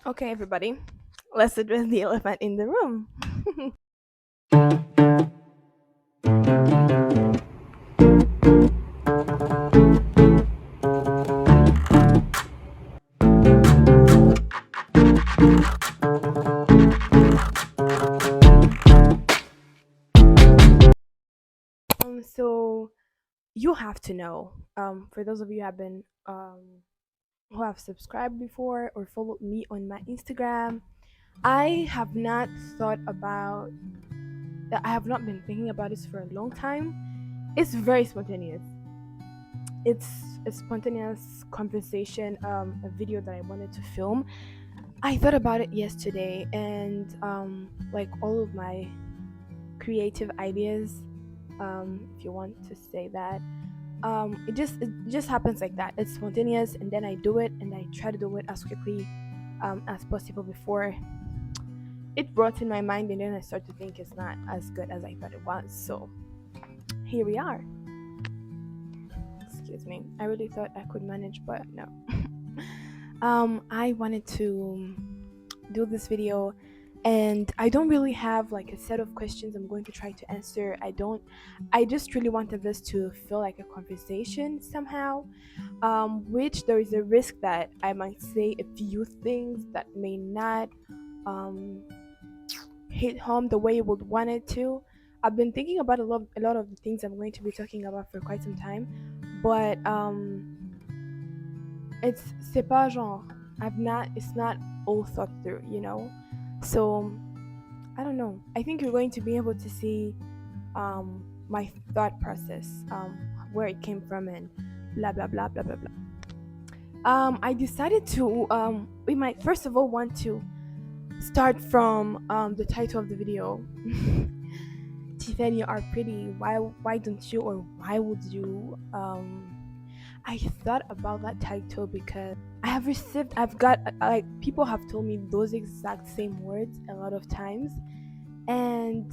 Okay, everybody, let's address the elephant in the room. So you have to know. For those of you who have subscribed before or followed me on my Instagram, I have not thought about that. I have not been thinking about this for a long time. It's very spontaneous. It's a spontaneous conversation, a video that I wanted to film. I thought about it yesterday, and like all of my creative ideas, if you want to say that, it just happens like that. It's spontaneous, and then I do it, and I try to do it as quickly as possible before it brought in my mind, and then I start to think it's not as good as I thought it was. So here we are. Excuse me. I really thought I could manage, but no. I wanted to do this video, and I don't really have like a set of questions I'm going to try to answer. I just really wanted this to feel like a conversation somehow, which there is a risk that I might say a few things that may not um hit home the way you would want it to. I've been thinking about a lot of the things I'm going to be talking about for quite some time, but c'est pas genre it's not all thought through, you know. So I don't know. I think you're going to be able to see my thought process, where it came from, and blah blah blah blah blah blah. I decided to we might first of all want to start from the title of the video. Tiffany, you are pretty. Why don't you, or why would you? I thought about that title because I've got like people have told me those exact same words a lot of times, and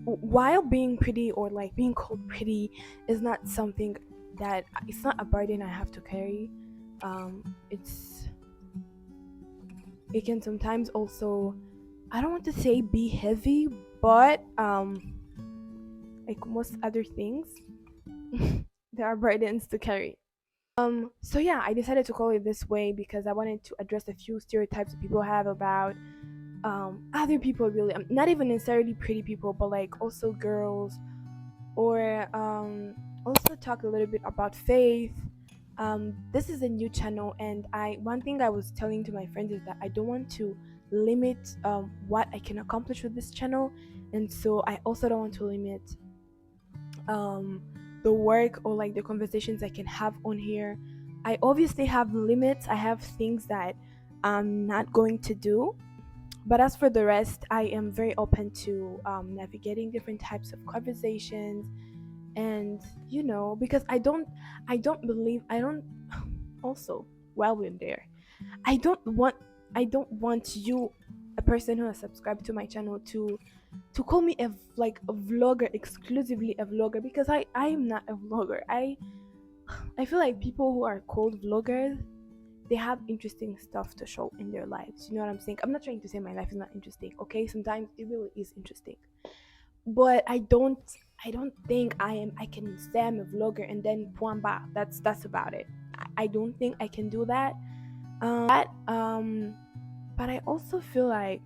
while being pretty or like being called pretty is not something that it's not a burden I have to carry. It's it can sometimes also, I don't want to say be heavy, but like most other things, there are burdens to carry. So yeah, I decided to call it this way because I wanted to address a few stereotypes that people have about other people, really, not even necessarily pretty people, but like also girls, or also talk a little bit about faith. This is a new channel, and I one thing I was telling to my friends is that I don't want to limit what I can accomplish with this channel, and so I also don't want to limit um, the work or like the conversations I can have on here. I obviously have limits. I have things that I'm not going to do, but as for the rest, I am very open to navigating different types of conversations, and because I don't believe I don't also, while we're there, i don't want I don't want you, a person who has subscribed to my channel, to call me like a vlogger, exclusively a vlogger, because I am not a vlogger. I feel like people who are called vloggers, they have interesting stuff to show in their lives. You know what I'm saying? I'm not trying to say my life is not interesting. Okay, sometimes it really is interesting, but I don't think I can say I'm a vlogger and then point bar. That's about it. I don't think I can do that. But I also feel like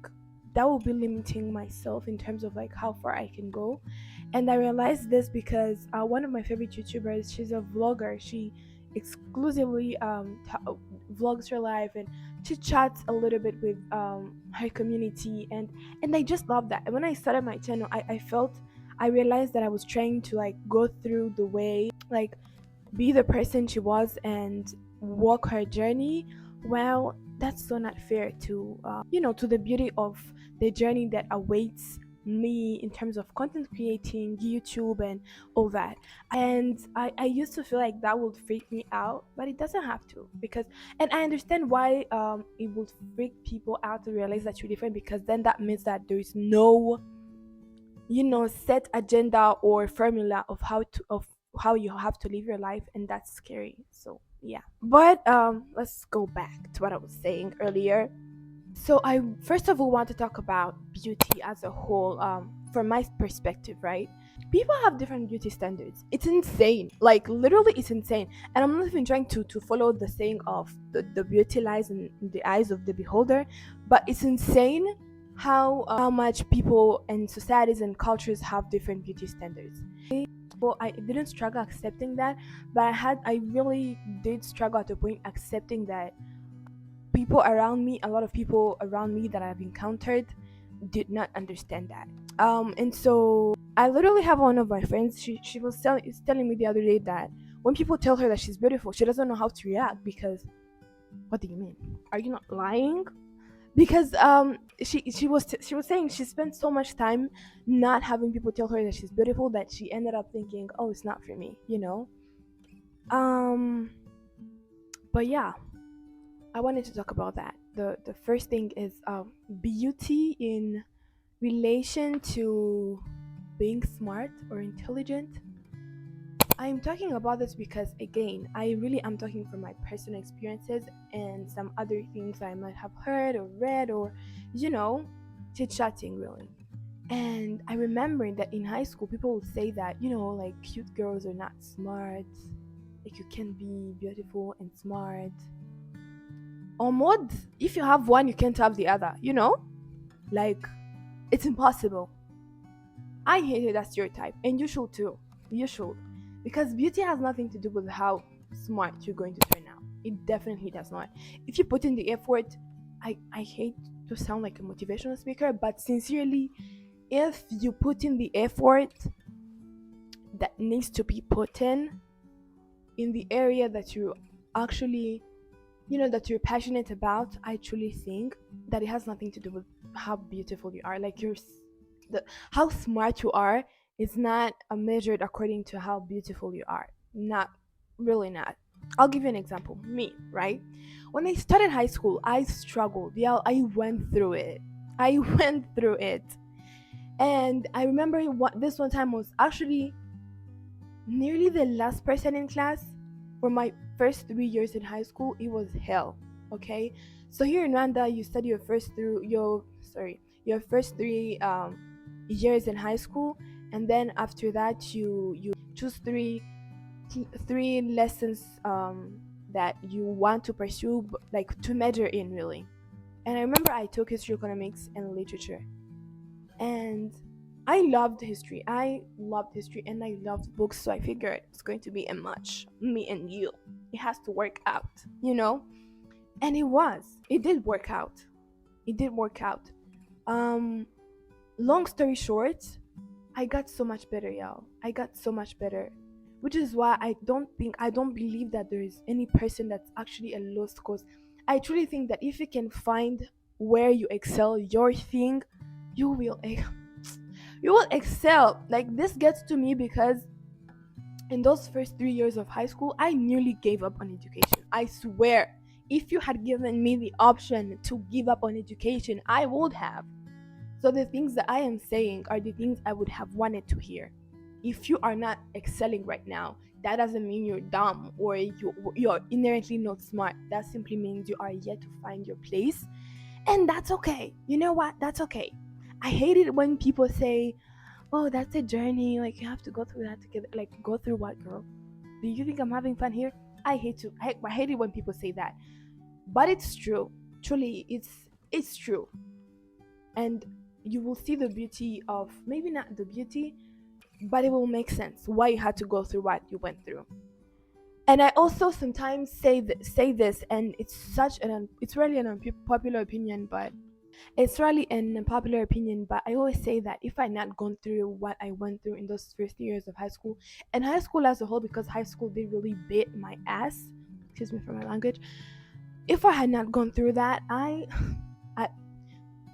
that will be limiting myself in terms of like how far I can go. And I realized this because one of my favorite YouTubers, she's a vlogger. She exclusively vlogs her life, and she chats a little bit with her community, and I just love that. And when I started my channel, I realized that I was trying to like go through the way, like be the person she was and walk her journey. Well, that's so not fair to to the beauty of the journey that awaits me in terms of content creating, YouTube, and all that. And I used to feel like that would freak me out, but it doesn't have to, because, and I understand why it would freak people out to realize that you're different, because then that means that there is no set agenda or formula of how you have to live your life, and that's scary. So yeah, but let's go back to what I was saying earlier. So I first of all want to talk about beauty as a whole, from my perspective, right? People have different beauty standards. It's insane. Like literally it's insane. And I'm not even trying to follow the saying of the beauty lies in the eyes of the beholder, but it's insane how much people and societies and cultures have different beauty standards. Well, I didn't struggle accepting that, but I really did struggle at a point accepting that people around me, a lot of people around me that I've encountered, did not understand that. And so I literally have one of my friends. She was telling me the other day that when people tell her that she's beautiful, she doesn't know how to react because what do you mean? Are you not lying? Because she was saying she spent so much time not having people tell her that she's beautiful that she ended up thinking, oh, it's not for me, you know. Um, but yeah, I wanted to talk about that. The first thing is beauty in relation to being smart or intelligent. I'm talking about this because again, I really am talking from my personal experiences and some other things I might have heard or read or you know, chit chatting really. And I remember that in high school people would say that, you know, like cute girls are not smart. Like you can be beautiful and smart. Or mod, if you have one, you can't have the other, you know? Like, it's impossible. I hated that stereotype, and you should too. You should. Because beauty has nothing to do with how smart you're going to turn out. It definitely does not. If you put in the effort, I hate to sound like a motivational speaker, but sincerely, if you put in the effort that needs to be put in the area that you actually that you're passionate about, I truly think that it has nothing to do with how beautiful you are. Like how smart you are is not measured according to how beautiful you are. Not really not. I'll give you an example. Me, right? When I started high school, I struggled. Yeah, I went through it. I went through it. And I remember this one time was actually nearly the last person in class for my first 3 years in high school. It was hell. Okay, so here in Rwanda, you study your first 3 years in high school, and then after that you choose three lessons that you want to pursue, like to major in really. And I remember I took history, economics, and literature, and I loved history. I loved history and I loved books, so I figured it's going to be a match, me and you. It has to work out, you know? And it was. It did work out. It did work out. Um, Long story short, I got so much better, y'all. I got so much better. Which is why I don't believe that there is any person that's actually a lost cause. I truly think that if you can find where you excel, your thing, you will you will excel. Like this gets to me because in those first 3 years of high school, I nearly gave up on education. I swear, if you had given me the option to give up on education, I would have. So the things that I am saying are the things I would have wanted to hear. If you are not excelling right now, that doesn't mean you're dumb or you're inherently not smart. That simply means you are yet to find your place, and that's okay. You know what? That's okay. I hate it when people say, oh, that's a journey. Like you have to go through that together. Like go through what, girl? Do you think I'm having fun here? I hate it when people say that, but it's true. Truly, it's true, and you will see the beauty of maybe not the beauty, but it will make sense why you had to go through what you went through. And I also sometimes say this, and it's really an unpopular opinion, but it's really an unpopular opinion, but I always say that if I not gone through what I went through in those first years of high school, and high school as a whole, because high school did really beat my ass, excuse me for my language. If I had not gone through that, I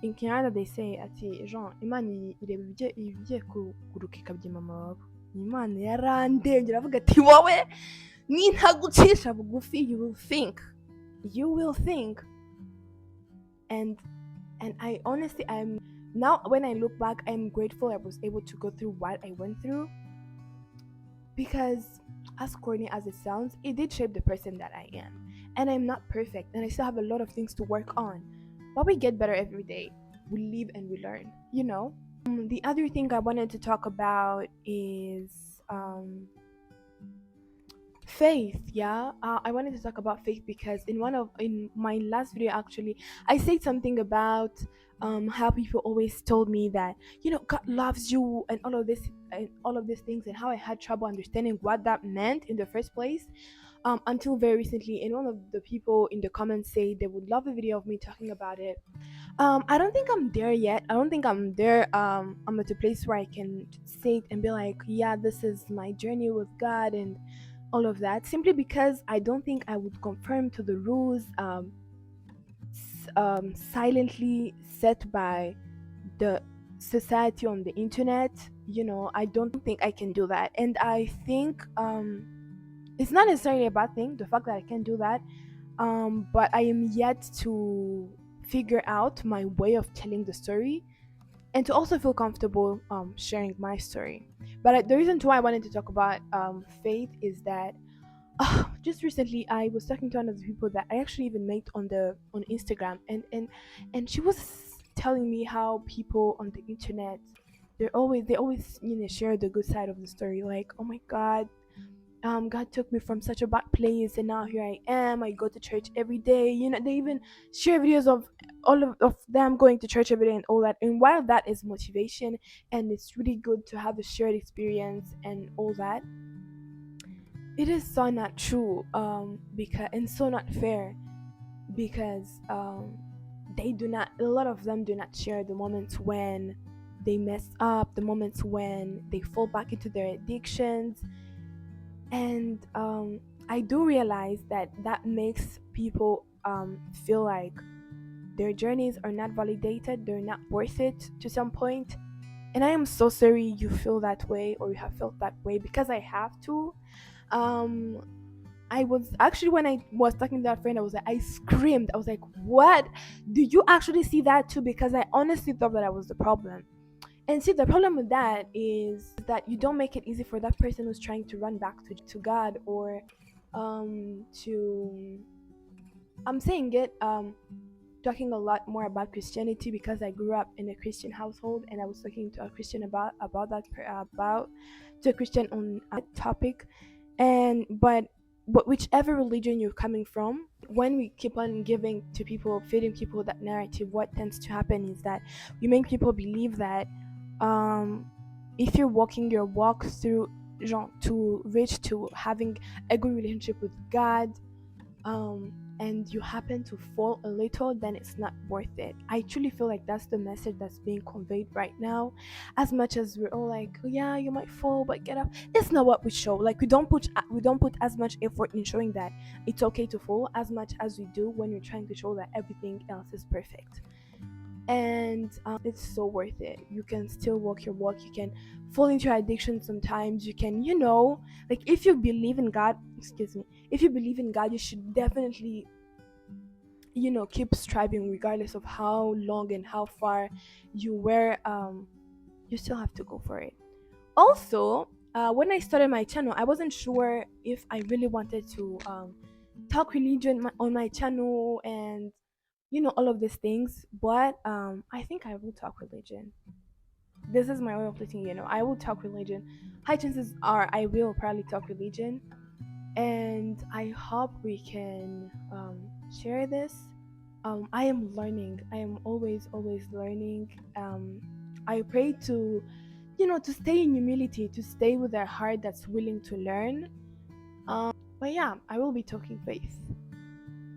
in Canada they say ati Jean Imana ireba ibigiye kuguruka ikabyima amababa. Imana yarandengera avuga ati wowe nintagucisha bugufi, you will think. and and I honestly, I'm now when I look back, I'm grateful I was able to go through what I went through, because as corny as it sounds, it did shape the person that I am. And I'm not perfect and I still have a lot of things to work on, but we get better every day. We live and we learn, you know. The other thing I wanted to talk about is faith. Yeah, I wanted to talk about faith because in my last video actually I said something about how people always told me that, God loves you and all of these things, and how I had trouble understanding what that meant in the first place, until very recently. And one of the people in the comments say they would love a video of me talking about it. I don't think I'm there yet. I don't think I'm there. I'm at a place where I can sit and be like, yeah, this is my journey with God and all of that. Simply because I don't think I would conform to the rules silently set by the society on the internet. I don't think I can do that, and I think it's not necessarily a bad thing, the fact that I can do that. But I am yet to figure out my way of telling the story, and to also feel comfortable sharing my story. But the reason why I wanted to talk about faith is that just recently I was talking to one of the people that I actually even met on Instagram, and she was telling me how people on the internet, they always share the good side of the story, like, oh my God, God took me from such a bad place and now here I am. I go to church every day. They even share videos of all of them going to church every day and all that. And while that is motivation and it's really good to have a shared experience and all that, it is so not true. Because and so not fair, because they do not. A lot of them do not share the moments when they mess up, the moments when they fall back into their addictions. And I do realize that that makes people feel like their journeys are not validated, they're not worth it to some point. And I am so sorry you feel that way or you have felt that way, because I have to. um I was actually, when I was talking to that friend, I screamed. I was like, what? Do you actually see that too? Because I honestly thought that I was the problem. And see, the problem with that is that you don't make it easy for that person who's trying to run back to God, or to I'm saying it talking a lot more about Christianity because I grew up in a Christian household, and I was talking to a Christian about to a Christian on a topic. And but whichever religion you're coming from, when we keep on giving to people, feeding people that narrative, what tends to happen is that we make people believe that um if you're walking your walk through genre, to reach to having a good relationship with God, um and you happen to fall a little, then it's not worth it. I truly feel like that's the message that's being conveyed right now. As much as we're all like, oh, yeah, you might fall but get up, it's not what we show. Like, we don't put as much effort in showing that it's okay to fall as much as we do when we're trying to show that everything else is perfect. And it's so worth it. You can still walk your walk. You can fall into addiction sometimes. You can, like, if you believe in God, excuse me, if you believe in God, you should definitely, keep striving regardless of how long and how far you were. You still have to go for it. Also, when I started my channel, I wasn't sure if I really wanted to talk religion on my channel, and all of these things. But I think I will talk religion. This is my way of thinking. I will talk religion. High chances are I will probably talk religion, and I hope we can share this. I am learning. I am always learning. I pray to, to stay in humility, to stay with a heart that's willing to learn. But yeah, I will be talking faith.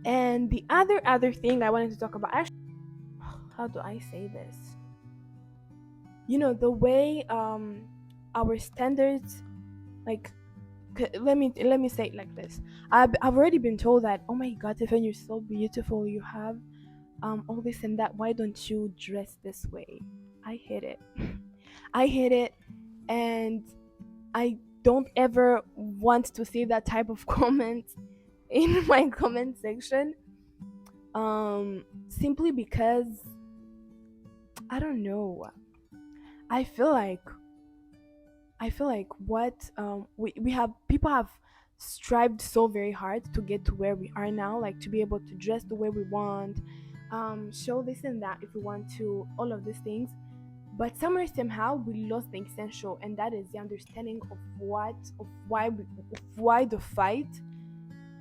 And the other thing I wanted to talk about, actually, how do I say this? The way our standards, like, let me say it like this. I've already been told that, oh my God, Tiffany, you're so beautiful. You have all this and that. Why don't you dress this way? I hate it. I hate it, and I don't ever want to see that type of comment in my comment section. Simply because I don't know. I feel like what we have people have strived so very hard to get to where we are now, like to be able to dress the way we want, show this and that, if we want to, all of these things. But somewhere, somehow, we lost the essential, and that is the understanding of why the fight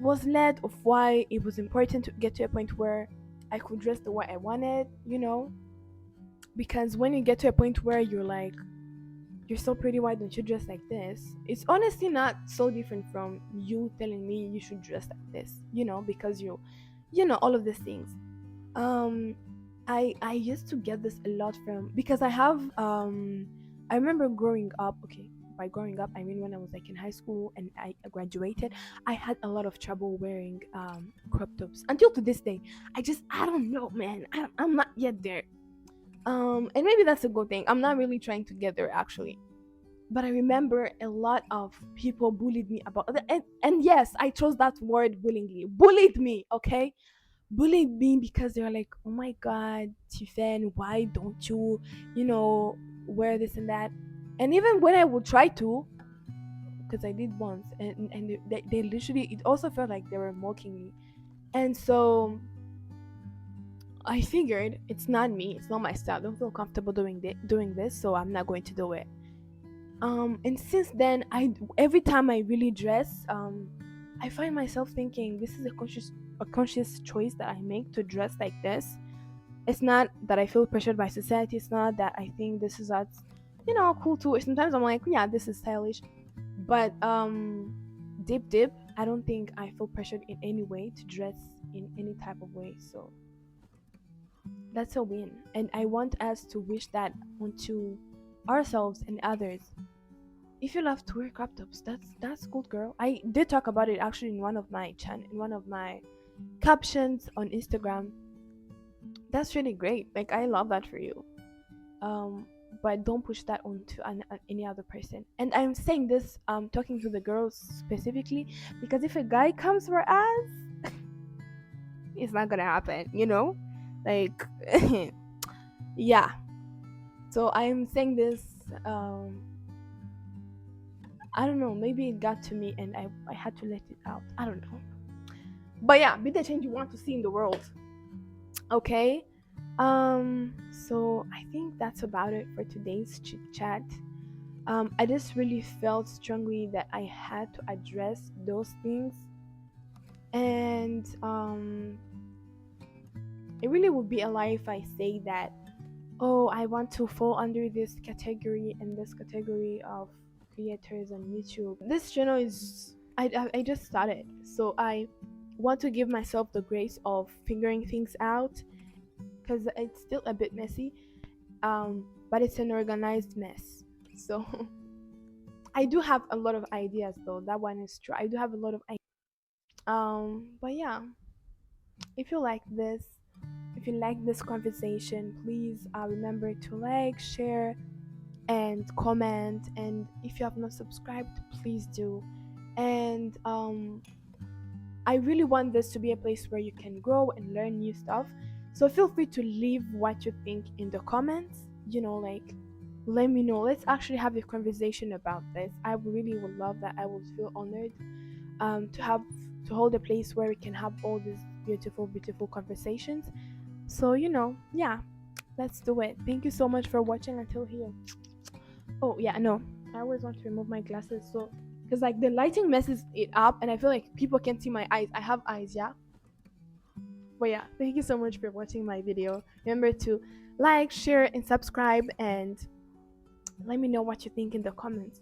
was led, of why it was important to get to a point where I could dress the way I wanted, because when you get to a point where you're like, you're so pretty, why don't you dress like this? It's honestly not so different from you telling me you should dress like this, because all of these things. Um, I used to get this a lot from, because I remember growing up. Okay, by growing up I mean when I was like in high school and I graduated. I had a lot of trouble wearing crop tops until to this day. I don't know, man. I'm not yet there. And maybe that's a good thing. I'm not really trying to get there actually. But I remember a lot of people bullied me about, and yes, I chose that word willingly. Bullied me, okay? Bullied me because they were like, "Oh my God, Tiffany, why don't you, you know, wear this and that?" And even when I would try to, because I did once, and they literally, it also felt like they were mocking me. And so I figured it's not me, it's not my style. I don't feel comfortable doing this, so I'm not going to do it. And since then, I every time I really dress, I find myself thinking this is a conscious choice that I make to dress like this. It's not that I feel pressured by society. It's not that I think this is what's cool too. Sometimes I'm like, yeah, this is stylish, but deep, I don't think I feel pressured in any way to dress in any type of way. So that's a win, and I want us to wish that onto ourselves and others. If you love to wear crop tops, that's cool, girl. I did talk about it actually in one of my captions on Instagram. That's really great. Like, I love that for you. Um, but don't push that onto any other person. And I'm saying this, talking to the girls specifically, because if a guy comes for us, it's not gonna happen. Like, yeah. So I'm saying this. I don't know. Maybe it got to me, and I had to let it out. I don't know. But yeah, be the change you want to see in the world. Okay. So I think that's about it for today's chit chat. I just really felt strongly that I had to address those things, and it really would be a lie if I say that, oh, I want to fall under this category and this category of creators on YouTube. This channel is, I just started, so I want to give myself the grace of figuring things out, because it's still a bit messy, but it's an organized mess. So I do have a lot of ideas, though. That one is true. I do have a lot of ideas. But yeah, if you like this, if you like this conversation, please remember to like, share, and comment. And if you have not subscribed, please do. And I really want this to be a place where you can grow and learn new stuff. So feel free to leave what you think in the comments. Like, let me know. Let's actually have a conversation about this. I really would love that. I would feel honored to hold a place where we can have all these beautiful, beautiful conversations. So yeah, let's do it. Thank you so much for watching until here. Oh yeah, no, I always want to remove my glasses, so because like the lighting messes it up, and I feel like people can't see my eyes. I have eyes, yeah. But yeah, thank you so much for watching my video. Remember to like, share, and subscribe, and let me know what you think in the comments.